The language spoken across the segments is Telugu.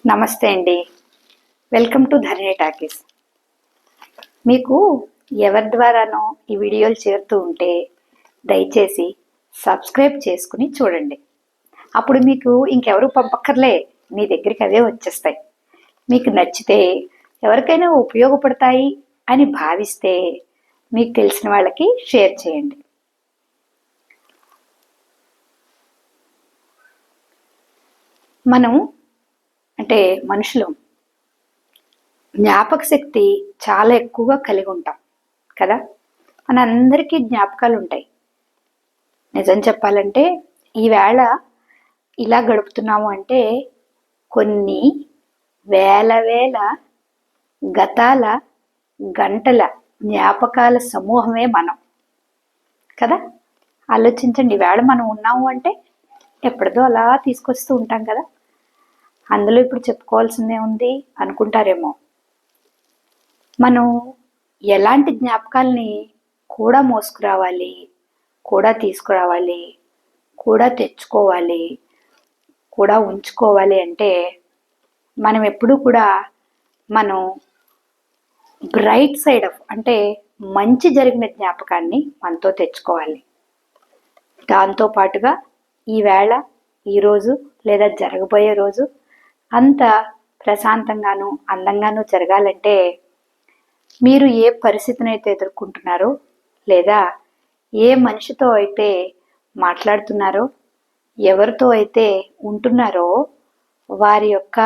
నమస్తే అండి. Welcome to Dharani talkies. మీకు ఎవరి ద్వారానో ఈ వీడియోలు చేరుతూ ఉంటే దయచేసి సబ్స్క్రైబ్ చేసుకుని చూడండి. అప్పుడు మీకు ఇంకెవరు పంపక్కర్లే, మీ దగ్గరికి అవే వచ్చేస్తాయి. మీకు నచ్చితే, ఎవరికైనా ఉపయోగపడతాయి అని భావిస్తే మీకు తెలిసిన వాళ్ళకి షేర్ చేయండి. మనం అంటే మనుషులు జ్ఞాపక శక్తి చాలా ఎక్కువగా కలిగి ఉంటాం కదా. మనందరికీ జ్ఞాపకాలు ఉంటాయి. నిజం చెప్పాలంటే ఈవేళ ఇలా గడుపుతున్నాము అంటే కొన్ని వేల వేల గతాల గంటల జ్ఞాపకాల సమూహమే మనం కదా. ఆలోచించండి, ఈవేళ మనం ఉన్నాము అంటే ఎప్పటిదో అలా తీసుకొస్తూ ఉంటాం కదా. అందులో ఇప్పుడు చెప్పుకోవాల్సిందే ఉంది అనుకుంటారేమో. మనం ఎలాంటి జ్ఞాపకాలని కూడా మోసుకురావాలి, కూడా తీసుకురావాలి, కూడా తెచ్చుకోవాలి, కూడా ఉంచుకోవాలి అంటే మనం ఎప్పుడూ కూడా మనం బ్రైట్ సైడ్ ఆఫ్ అంటే మంచి జరిగిన జ్ఞాపకాన్ని మనతో తెచ్చుకోవాలి. దాంతోపాటుగా ఈవేళ, ఈరోజు లేదా జరగబోయే రోజు అంత ప్రశాంతంగాను అందంగాను జరగాలంటే మీరు ఏ పరిస్థితిని అయితే ఎదుర్కొంటున్నారో లేదా ఏ మనిషితో అయితే మాట్లాడుతున్నారో, ఎవరితో అయితే ఉంటున్నారో వారి యొక్క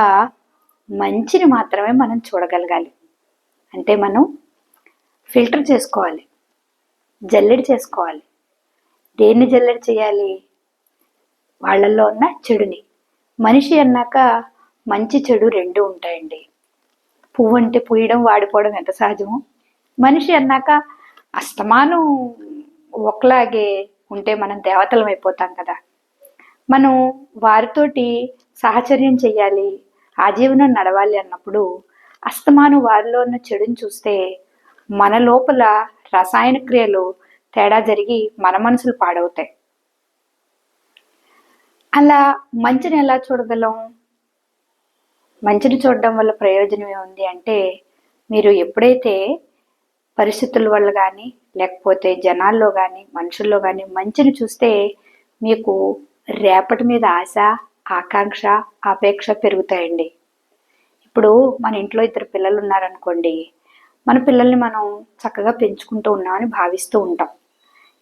మంచిని మాత్రమే మనం చూడగలగాలి. అంటే మనం ఫిల్టర్ చేసుకోవాలి, జల్లెడ చేసుకోవాలి. దేన్ని జల్లెడ చేయాలి? వాళ్ళల్లో ఉన్న చెడుని. మనిషి అన్నాక మంచి చెడు రెండు ఉంటాయండి. పువ్వు అంటే పూయడం వాడిపోవడం ఎంత సహజమో, మనిషి అన్నాక అస్తమానం ఒకలాగే ఉంటే మనం దేవతలం అయిపోతాం కదా. మనం వారితోటి సహచర్యం చెయ్యాలి, ఆజీవనం నడవాలి అన్నప్పుడు అస్తమానం వారిలో ఉన్న చెడుని చూస్తే మన లోపల రసాయన క్రియలు తేడా జరిగి మన మనసులు పాడవుతాయి. అలా మంచిని ఎలా చూడగలం? మంచిని చూడడం వల్ల ప్రయోజనం ఏముంది అంటే, మీరు ఎప్పుడైతే పరిస్థితుల వల్ల కానీ లేకపోతే జనాల్లో కానీ మనుషుల్లో కానీ మంచిని చూస్తే మీకు రేపటి మీద ఆశ, ఆకాంక్ష, ఆపేక్ష పెరుగుతాయండి. ఇప్పుడు మన ఇంట్లో ఇద్దరు పిల్లలు ఉన్నారనుకోండి, మన పిల్లల్ని మనం చక్కగా పెంచుకుంటూ ఉన్నామని భావిస్తూ ఉంటాం.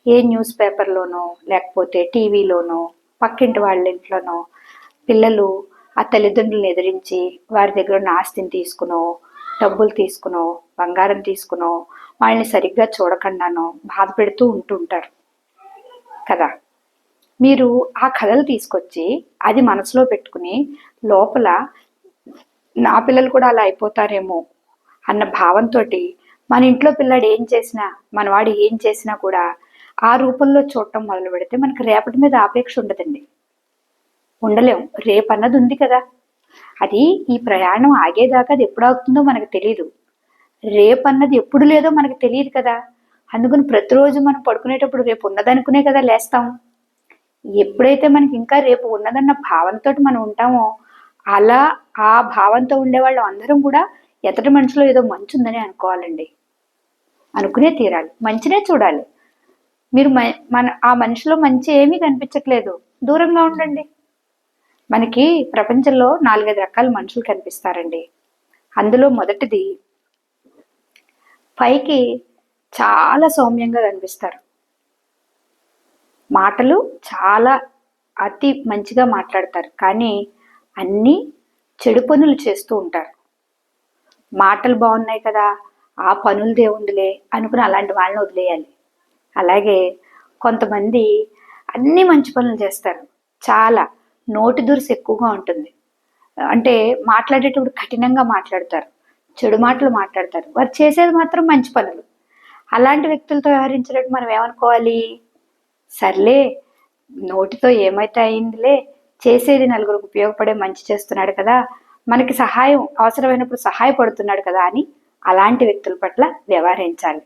ఏ న్యూస్ పేపర్లోనో లేకపోతే టీవీలోనో పక్కింటి వాళ్ళ ఇంట్లోనో పిల్లలు ఆ తల్లిదండ్రులను ఎదిరించి వారి దగ్గర ఉన్న ఆస్తిని తీసుకునో, డబ్బులు తీసుకునో, బంగారం తీసుకునో వాళ్ళని సరిగ్గా చూడకుండానో బాధ పెడుతూ ఉంటుంటారు కదా. మీరు ఆ కథలు తీసుకొచ్చి అది మనసులో పెట్టుకుని లోపల నా పిల్లలు కూడా అలా అయిపోతారేమో అన్న భావంతో మన ఇంట్లో పిల్లాడు ఏం చేసినా, మనవాడు ఏం చేసినా కూడా ఆ రూపంలో చూడటం మొదలు పెడితే మనకి రేపటి మీద ఆపేక్ష ఉండదండి. ఉండలేం. రేపన్నది ఉంది కదా. అది ఈ ప్రయాణం ఆగేదాకా అది ఎప్పుడు ఆగుతుందో మనకు తెలియదు. రేపన్నది ఎప్పుడు లేదో మనకు తెలియదు కదా. అందుకని ప్రతిరోజు మనం పడుకునేటప్పుడు రేపు ఉన్నదనుకునే కదా లేస్తాం. ఎప్పుడైతే మనకి ఇంకా రేపు ఉన్నదన్న భావంతో మనం ఉంటామో అలా ఆ భావంతో ఉండేవాళ్ళు అందరం కూడా ఎతటి మనిషిలో ఏదో మంచి ఉందని అనుకోవాలండి. అనుకునే తీరాలి, మంచినే చూడాలి. మీరు ఆ మనిషిలో మంచి ఏమీ కనిపించట్లేదు, దూరంగా ఉండండి. మనకి ప్రపంచంలో 4-5 రకాల మనుషులు కనిపిస్తారండి. అందులో మొదటిది పైకి చాలా సౌమ్యంగా కనిపిస్తారు, మాటలు చాలా అతి మంచిగా మాట్లాడతారు, కానీ అన్నీ చెడు పనులు చేస్తూ ఉంటారు. మాటలు బాగున్నాయి కదా, ఆ పనులు దేవుందిలే అనుకుని అలాంటి వాళ్ళని వదిలేయాలి. అలాగే కొంతమంది అన్ని మంచి పనులు చేస్తారు, చాలా నోటి దురుసు ఎక్కువగా ఉంటుంది. అంటే మాట్లాడేటప్పుడు కఠినంగా మాట్లాడతారు, చెడు మాటలు మాట్లాడతారు, వారు చేసేది మాత్రం మంచి పనులు. అలాంటి వ్యక్తులతో వ్యవహరించినట్టు మనం ఏమనుకోవాలి? సర్లే, నోటితో ఏమైతే అయిందిలే, చేసేది నలుగురికి ఉపయోగపడే మంచి చేస్తున్నాడు కదా, మనకి సహాయం అవసరమైనప్పుడు సహాయపడుతున్నాడు కదా అని అలాంటి వ్యక్తుల పట్ల వ్యవహరించాలి.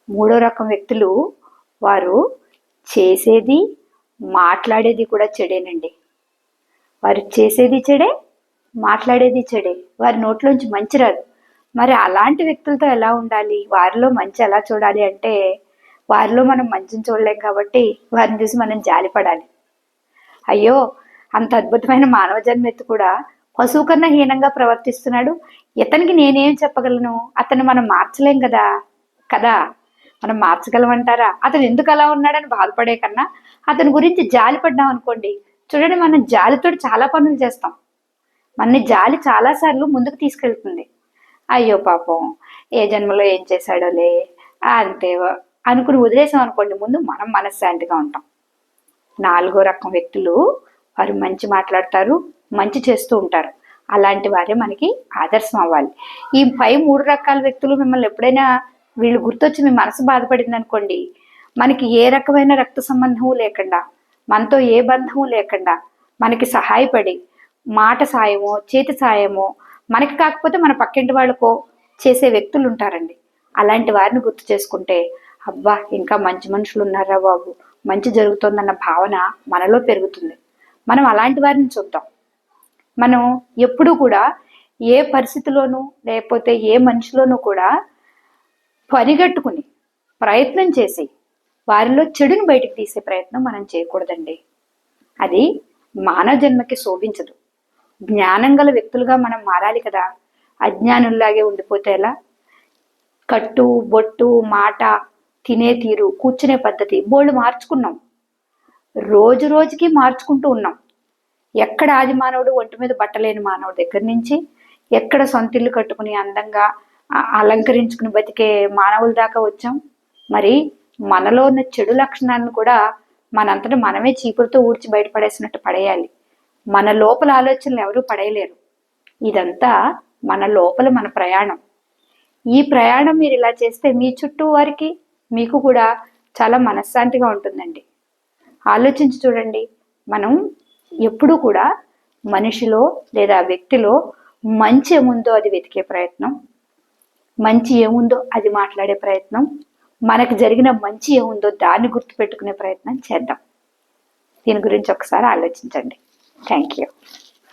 మూడో రకం వ్యక్తులు, వారు చేసేది మాట్లాడేది కూడా చెడేనండి. వారు చేసేది చెడే, మాట్లాడేది చెడే, వారి నోట్లోంచి మంచి రాదు. మరి అలాంటి వ్యక్తులతో ఎలా ఉండాలి, వారిలో మంచి ఎలా చూడాలి అంటే వారిలో మనం మంచిని చూడలేం కాబట్టి వారిని చూసి మనం జాలిపడాలి. అయ్యో, అంత అద్భుతమైన మానవ జన్మెత్తి కూడా పశువు కన్నా హీనంగా ప్రవర్తిస్తున్నాడు, ఇతనికి నేనేం చెప్పగలను, అతను మనం మార్చలేం కదా కదా మనం మార్చగలమంటారా? అతను ఎందుకు అలా ఉన్నాడని బాధపడే కన్నా అతని గురించి జాలి పడ్డాం అనుకోండి, చూడండి మనం జాలితో చాలా పనులు చేస్తాం. మన జాలి చాలాసార్లు ముందుకు తీసుకెళ్తుంది. అయ్యో పాపం, ఏ జన్మలో ఏం చేశాడోలే అంతే అనుకుని వదిలేసాం అనుకోండి, ముందు మనం మనశ్శాంతిగా ఉంటాం. 4వ రకం వ్యక్తులు, వారు మంచి మాట్లాడతారు, మంచి చేస్తూ ఉంటారు. అలాంటి వారే మనకి ఆదర్శం అవ్వాలి. ఈ పై 3 రకాల వ్యక్తులు మిమ్మల్ని ఎప్పుడైనా వీళ్ళు గుర్తొచ్చి మీ మనసు బాధపడింది అనుకోండి, మనకి ఏ రకమైన రక్త సంబంధము లేకుండా, మనతో ఏ బంధము లేకుండా మనకి సహాయపడి మాట సాయమో చేతి సాయమో, మనకి కాకపోతే మన పక్కింటి వాళ్ళకో చేసే వ్యక్తులు ఉంటారండి. అలాంటి వారిని గుర్తు చేసుకుంటే అబ్బా, ఇంకా మంచి మనుషులు ఉన్నారా బాబు, మంచి జరుగుతుందన్న భావన మనలో పెరుగుతుంది. మనం అలాంటి వారిని చూద్దాం. మనం ఎప్పుడూ కూడా ఏ పరిస్థితిలోనూ లేకపోతే ఏ మనిషిలోనూ కూడా పనిగట్టుకుని ప్రయత్నం చేసి వారిలో చెడుని బయటకు తీసే ప్రయత్నం మనం చేయకూడదండి. అది మానవ జన్మకి శోభించదు. జ్ఞానం గల వ్యక్తులుగా మనం మారాలి కదా. అజ్ఞానుల్లాగే ఉండిపోతే ఎలా? కట్టు బొట్టు మాట, తినే తీరు, కూర్చునే పద్ధతి బోళ్ళు మార్చుకున్నాం, రోజు రోజుకి మార్చుకుంటూ ఉన్నాం. ఎక్కడ ఆది మానవుడు ఒంటి మీద బట్టలేని మానవుడి దగ్గర నుంచి, ఎక్కడ సొంతిల్లు కట్టుకుని అందంగా అలంకరించుకుని బతికే మానవుల దాకా వచ్చాం. మరి మనలో ఉన్న చెడు లక్షణాలను కూడా మనంతటా మనమే చీపురుతో ఊడ్చి బయటపడేసినట్టు పడేయాలి. మన లోపల ఆలోచనలు ఎవరూ పడేయలేరు. ఇదంతా మన లోపల మన ప్రయాణం. ఈ ప్రయాణం మీరు ఇలా చేస్తే మీ చుట్టూ వారికి మీకు కూడా చాలా మనశ్శాంతిగా ఉంటుందండి. ఆలోచించి చూడండి. మనం ఎప్పుడూ కూడా మనిషిలో లేదా వ్యక్తిలో మంచి ఏముందో అది వెతికే ప్రయత్నం, మంచి ఏముందో అది మాట్లాడే ప్రయత్నం, మనకు జరిగిన మంచి ఏముందో దాన్ని గుర్తుపెట్టుకునే ప్రయత్నం చేద్దాం. దీని గురించి ఒకసారి ఆలోచించండి. Thank you.